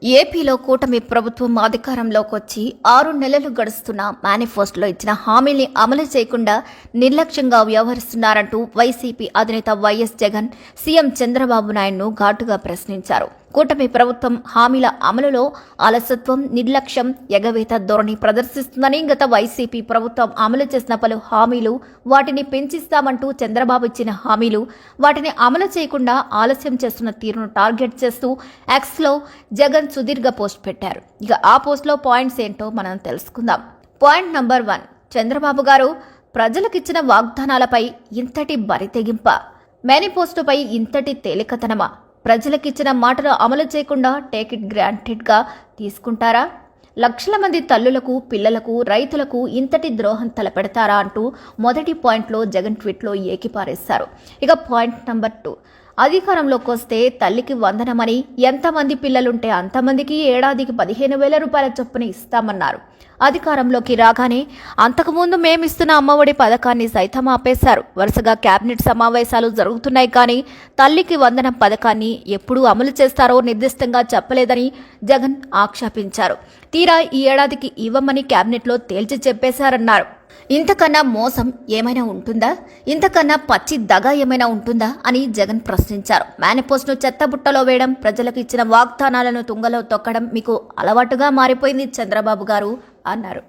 ఏపీలో కూటమి ప్రభుత్వం అధికారంలోకి వచ్చి 6 నెలలు గడుస్తున్న మేనిఫెస్టోలో ఇచ్చిన హామీల్ని అమలు చేయకుండా నిర్లక్ష్యంగా వ్యవహరిస్తున్నారంటూ వైసీపీ అధినేత వైఎస్ జగన్ సీఎం చంద్రబాబు నాయుడును ఘాటుగా ప్రశ్నించారు. కూటమి ప్రభుత్వం హామీల అమలులో అలసత్వం, నిర్లక్ష్యం, ఎగవేత ధోరణి ప్రదర్శిస్తుందని, గత వైసీపీ ప్రభుత్వం అమలు చేసిన పలు హామీలు, వాటిని పెంచిస్తామంటూ చంద్రబాబు ఇచ్చిన హామీలు, వాటిని అమలు చేయకుండా ఆలస్యం చేస్తున్న తీరును టార్గెట్ చేస్తూ ఎక్స్లో జగన్ సుదీర్ఘ పోస్ట్ పెట్టారు. ఇక ఆ పోస్ట్లో పాయింట్స్ ఏంటో మనం తెలుసుకుందాం. పాయింట్ నంబర్ 1, చంద్రబాబు గారు ప్రజలకిచ్చిన వాగ్దానాలపై ఇంతటి బరితెగింప, మేనిఫెస్టోపై ఇంతటి తేలికతనమా? ప్రజలకిచ్చిన మాటలు అమలు చేయకుండా టేక్ ఇట్ గ్రాంటెడ్గా తీసుకుంటారా? లక్షల మంది తల్లులకు, పిల్లలకు, రైతులకు ఇంతటి ద్రోహం తలపెడతారా అంటూ మొదటి పాయింట్లో జగన్ ట్వీట్లో ఏకిపారేశారు. ఇక పాయింట్ నంబర్ 2, అధికారంలోకి వస్తే తల్లికి వందనమని ఎంతమంది పిల్లలుంటే అంతమందికి ఏడాదికి 15,000 రూపాయల చొప్పున ఇస్తామన్నారు. అధికారంలోకి రాగానే అంతకుముందు మేమిస్తున్న అమ్మఒడి పథకాన్ని సైతం ఆపేశారు. వరుసగా కేబినెట్ సమావేశాలు జరుగుతున్నాయి, కానీ తల్లికి వందనం పథకాన్ని ఎప్పుడు అమలు చేస్తారో నిర్దిష్టంగా చెప్పలేదని జగన్ ఆక్షేపించారు. తీరా ఈ ఏడాదికి ఇవ్వమని కేబినెట్లో తేల్చి చెప్పేశారన్నారు. ఇంతకన్నా మోసం ఏమైనా ఉంటుందా? ఇంతకన్నా పచ్చి దగ ఏమైనా ఉంటుందా అని జగన్ ప్రశ్నించారు. మేనిఫెస్టోను చెత్తబుట్టలో వేయడం, ప్రజలకు ఇచ్చిన వాగ్దానాలను తుంగలో తొక్కడం మీకు అలవాటుగా మారిపోయింది చంద్రబాబు గారు అన్నారు.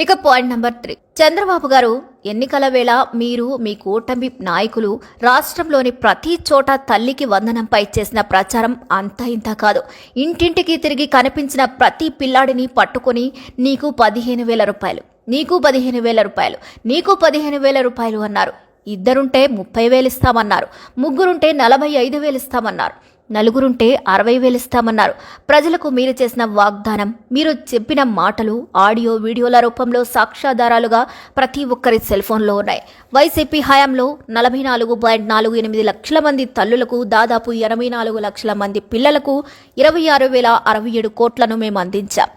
ఇక పాయింట్ నంబర్ 3, చంద్రబాబు గారు ఎన్నికల వేళ మీరు, మీ కూటమి నాయకులు రాష్ట్రంలోని ప్రతి చోట తల్లికి వందనంపై చేసిన ప్రచారం అంతా ఇంత కాదు. ఇంటింటికి తిరిగి కనిపించిన ప్రతి పిల్లాడిని పట్టుకొని నీకు 15,000 రూపాయలు, నీకు 15,000 రూపాయలు, నీకు 15,000 రూపాయలు అన్నారు. ఇద్దరుంటే 30,000 ఇస్తామన్నారు, ముగ్గురుంటే 45,000 ఇస్తామన్నారు, నలుగురుంటే 60,000 ఇస్తామన్నారు. ప్రజలకు మీరు చేసిన వాగ్దానం, మీరు చెప్పిన మాటలు ఆడియో, వీడియోల రూపంలో సాక్ష్యాధారాలుగా ప్రతి ఒక్కరి సెల్ ఫోన్లో ఉన్నాయి. వైసీపీ హయాంలో 44.48 లక్షల మంది తల్లులకు, దాదాపు 84 లక్షల మంది పిల్లలకు 26,067 కోట్లను మేము అందించాం.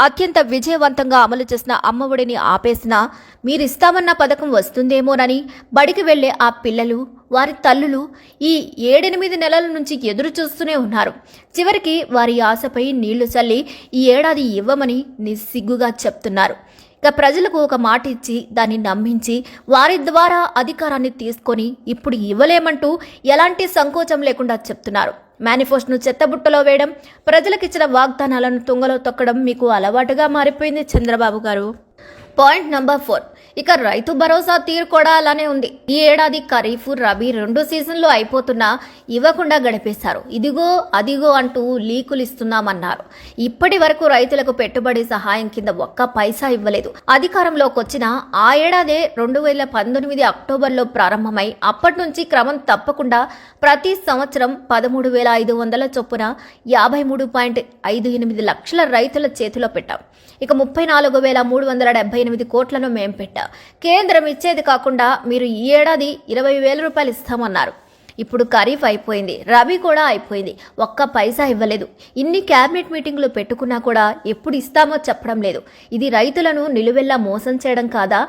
అత్యంత విజయవంతంగా అమలు చేసిన అమ్మఒడిని ఆపేసినా మీరిస్తామన్న పథకం వస్తుందేమోనని బడికి వెళ్లే ఆ పిల్లలు, వారి తల్లులు ఈ 7-8 నెలల నుంచి ఎదురు చూస్తూనే ఉన్నారు. చివరికి వారి ఆశపై నీళ్లు చల్లి ఈ ఏడాది ఇవ్వమని నిస్సిగ్గుగా చెప్తున్నారు. ఇక ప్రజలకు ఒక మాట ఇచ్చి దాన్ని నమ్మించి వారి ద్వారా అధికారాన్ని తీసుకొని ఇప్పుడు ఇవ్వలేమంటూ ఎలాంటి సంకోచం లేకుండా చెప్తున్నారు. మేనిఫెస్టోను చెత్తబుట్టలో వేయడం, ప్రజలకిచ్చిన వాగ్దానాలను తుంగలో తొక్కడం మీకు అలవాటుగా మారిపోయింది చంద్రబాబు గారు. పాయింట్ నంబర్ 4, ఇక రైతు భరోసా తీరు కూడా అలానే ఉంది. ఈ ఏడాది ఖరీఫ్, రబీ 2 సీజన్లు అయిపోతున్నా ఇవ్వకుండా గడిపేశారు. ఇదిగో అదిగో అంటూ లీకులు ఇస్తున్నామన్నారు. ఇప్పటి వరకు రైతులకు పెట్టుబడి సహాయం కింద ఒక్క పైసా ఇవ్వలేదు. అధికారంలోకి వచ్చిన ఆ ఏడాదే 2019 అక్టోబర్లో ప్రారంభమై అప్పటి నుంచి క్రమం తప్పకుండా ప్రతి సంవత్సరం 13,500 చొప్పున 53.58 లక్షల రైతుల చేతిలో పెట్టాం. ఇక 34,378 కోట్లను మేం పెట్టాం. కేంద్రం ఇచ్చేది కాకుండా మీరు ఈ ఏడాది 20,000 రూపాయలు ఇస్తామన్నారు. ఇప్పుడు ఖరీఫ్ అయిపోయింది, రబీ కూడా అయిపోయింది, ఒక్క పైసా ఇవ్వలేదు. ఇన్ని క్యాబినెట్ మీటింగ్లు పెట్టుకున్నా కూడా ఎప్పుడు ఇస్తామో చెప్పడం లేదు. ఇది రైతులను నిలువెల్లా మోసం చేయడం కాదా?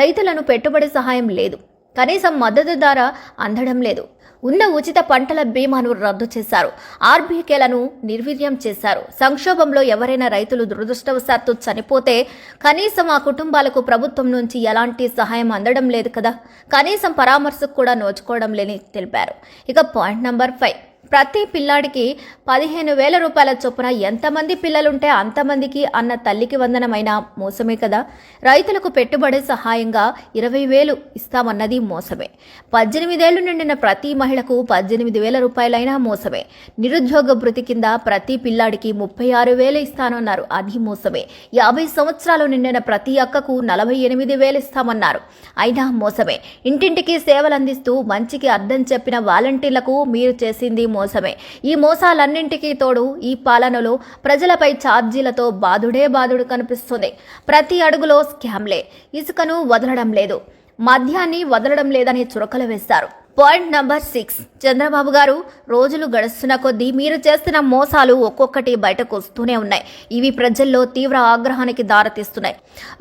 రైతులను పెట్టుబడి సహాయం లేదు, కనీసం మద్దతు ధర అందడం లేదు. ఉన్న ఉచిత పంటల బీమాను రద్దు చేశారు. ఆర్బీకేలను నిర్వీర్యం చేశారు. సంక్షోభంలో ఎవరైనా రైతులు దురదృష్టవశాత్తు చనిపోతే కనీసం ఆ కుటుంబాలకు ప్రభుత్వం నుంచి ఎలాంటి సహాయం అందడం లేదు కదా, కనీసం పరామర్శకు కూడా నోచుకోవడం లేని తెలిపారు. ఇక పాయింట్ నంబర్ 5, ప్రతి పిల్లాడికి 15,000 రూపాయల చొప్పున ఎంతమంది పిల్లలుంటే అంతమందికి అన్న తల్లికి వందనమైన మోసమే కదా. రైతులకు పెట్టుబడి సహాయంగా 20,000 ఇస్తామన్నది మోసమే. 18 ఏళ్లు నిండిన ప్రతి మహిళకు 18,000 రూపాయలైనా మోసమే. నిరుద్యోగ భృతి కింద ప్రతి పిల్లాడికి 36,000 ఇస్తానన్నారు, అది మోసమే. 50 సంవత్సరాలు నిండిన ప్రతి అక్కకు 48,000 ఇస్తామన్నారు, అయినా మోసమే. ఇంటింటికి సేవలందిస్తూ మంచికి అర్థం చెప్పిన వాలంటీర్లకు మీరు చేసింది మోసమే. ఈ మోసాలన్నింటికీ తోడు ఈ పాలనలో ప్రజలపై ఛార్జీలతో బాదుడు కనిపిస్తుంది. ప్రతి అడుగులో స్కామ్లే. ఇసుకను వదలడం లేదు, మద్యాన్ని వదలడం లేదని చురకలు వేశారు. పాయింట్ నంబర్ 6 చంద్రబాబు గారు రోజులు గడుస్తున్న కొద్దీ మీరు చేస్తున్న మోసాలు ఒక్కొక్కటి బయటకు వస్తూనే ఉన్నాయి. ఇవి ప్రజల్లో తీవ్ర ఆగ్రహానికి దారితీస్తున్నాయి.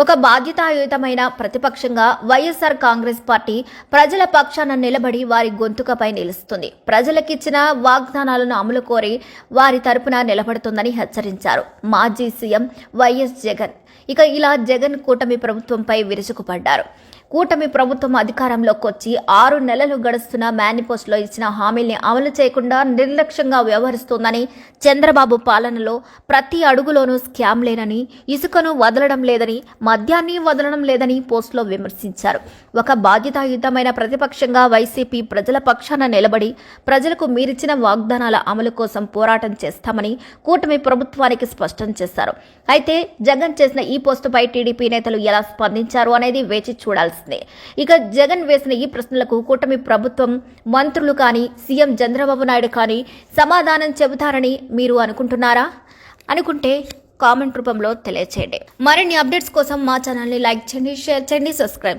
ఒక బాధ్యతాయుతమైన ప్రతిపక్షంగా వైఎస్ఆర్ కాంగ్రెస్ పార్టీ ప్రజల పక్షాన నిలబడి వారి గొంతుకపై నిలుస్తుంది. ప్రజలకిచ్చిన వాగ్దానాలను అమలు కోరి వారి తరపున నిలబడుతుందని హెచ్చరించారు మాజీ సీఎం వైఎస్ జగన్. ఇక ఇలా జగన్ కూటమి ప్రభుత్వంపై విరుచుకుపడ్డారు. కూటమి ప్రభుత్వం అధికారంలోకి వచ్చి 6 నెలలు గడుస్తున్న మేనిఫెస్టోలో ఇచ్చిన హామీల్ని అమలు చేయకుండా నిర్లక్ష్యంగా వ్యవహరిస్తోందని, చంద్రబాబు పాలనలో ప్రతి అడుగులోనూ స్కామ్ లేనని, ఇసుకను వదలడం లేదని, మద్యాన్ని వదలడం లేదని పోస్టులో విమర్శించారు. ఒక బాధ్యతాయుతమైన ప్రతిపక్షంగా వైసీపీ ప్రజల పక్షాన నిలబడి ప్రజలకు మీరిచ్చిన వాగ్దానాల అమలు కోసం పోరాటం చేస్తామని కూటమి ప్రభుత్వానికి స్పష్టం చేశారు. అయితే జగన్ చేసిన ఈ పోస్టుపై టీడీపీ నేతలు ఎలా స్పందించారు అనేది వేచి చూడాల్సింది. ఇక జగన్ వేసిన ఈ ప్రశ్నలకు కూటమి ప్రభుత్వం మంత్రులు కానీ సీఎం చంద్రబాబు నాయుడు కానీ సమాధానం చెబుతారని మీరు అనుకుంటున్నారా? అనుకుంటే కామెంట్ రూపంలో తెలియచేయండి. మరిన్ని అప్డేట్స్ కోసం మా ఛానల్ని లైక్ చేయండి, షేర్ చేయండి, సబ్స్క్రైబ్ చేయండి.